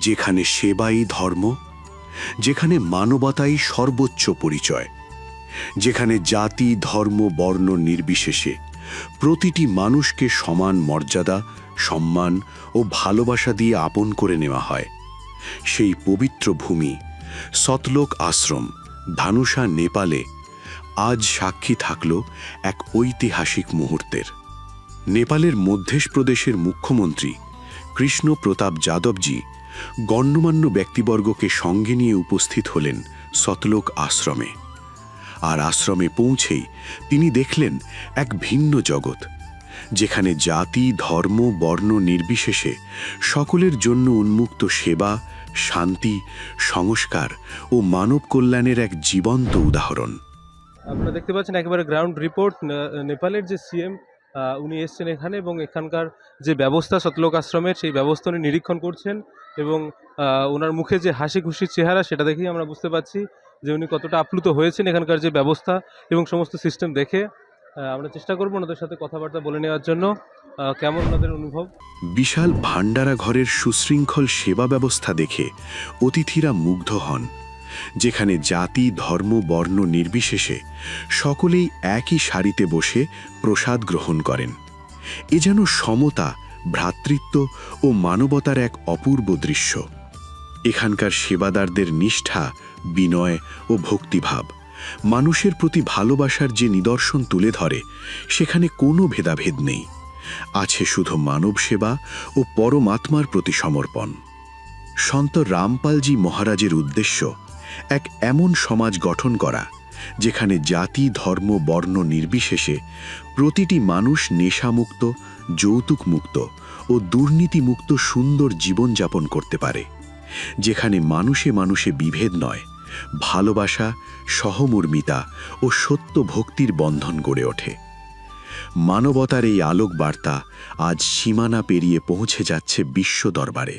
যেখানে সেবাই ধর্ম, যেখানে মানবতাই সর্বোচ্চ পরিচয়, যেখানে জাতি ধর্ম বর্ণ নির্বিশেষে প্রতিটি মানুষকে সমান মর্যাদা, সম্মান ও ভালোবাসা দিয়ে আপন করে নেওয়া হয়, সেই পবিত্র ভূমি সতলোক আশ্রম ধানুষা, নেপালে আজ সাক্ষী থাকল এক ঐতিহাসিক মুহূর্তের। নেপালের মধ্যেশ প্রদেশের মুখ্যমন্ত্রী কৃষ্ণ প্রতাপ যাদবজি গণ্যমান্য ব্যক্তিবর্গকে সঙ্গে নিয়ে উপস্থিত হলেন সতলোক আশ্রমে। আর আশ্রমে পৌঁছেই তিনি দেখলেন এক ভিন্ন জগৎ, যেখানে জাতি ধর্ম বর্ণ নির্বিশেষে সকলের জন্য উন্মুক্ত সেবা, শান্তি, সংস্কার ও মানব কল্যাণের এক জীবন্ত উদাহরণ। আপনারা দেখতে পাচ্ছেন একেবারে গ্রাউন্ড রিপোর্ট। নেপালের যে সিএম উনি এসছেন এখানে এবং এখানকার যে ব্যবস্থা সতলোক আশ্রমের, সেই ব্যবস্থা উনি নিরীক্ষণ করছেন এবং ওনার মুখে যে হাসি খুশির চেহারা, সেটা দেখেই আমরা বুঝতে পারছি যে উনি কতটা আপ্লুত হয়েছেন এখানকার যে ব্যবস্থা এবং সমস্ত সিস্টেম দেখে। আমরা চেষ্টা করবো ওনাদের সাথে কথাবার্তা বলে নেওয়ার জন্য। কেমন ওনাদের অনুভব? বিশাল ভান্ডারা ঘরের সুশৃঙ্খল সেবা ব্যবস্থা দেখে অতিথিরা মুগ্ধ হন, যেখানে জাতি ধর্ম বর্ণ নির্বিশেষে সকলেই একই সারিতে বসে প্রসাদ গ্রহণ করেন। এ যেন সমতা, ভ্রাতৃত্ব ও মানবতার এক অপূর্ব দৃশ্য। এখানকার সেবাদারদের নিষ্ঠা, বিনয় ও ভক্তিভাব মানুষের প্রতি ভালোবাসার যে নিদর্শন তুলে ধরে, সেখানে কোনো ভেদাভেদ নেই, আছে শুধু মানব সেবা ও পরমাত্মার প্রতি সমর্পণ। সন্ত রামপালজি মহারাজের উদ্দেশ্য এক এমন সমাজ গঠন করা, যেখানে জাতি ধর্ম বর্ণ নির্বিশেষে প্রতিটি মানুষ নেশামুক্ত, যৌতুকমুক্ত ও দুর্নীতিমুক্ত সুন্দর জীবনযাপন করতে পারে, যেখানে মানুষে মানুষে বিভেদ নয়, ভালোবাসা, সহমর্মিতা ও সত্য ভক্তির বন্ধন গড়ে ওঠে। মানবতার এই আলোক বার্তা আজ সীমানা পেরিয়ে পৌঁছে যাচ্ছে বিশ্ব দরবারে।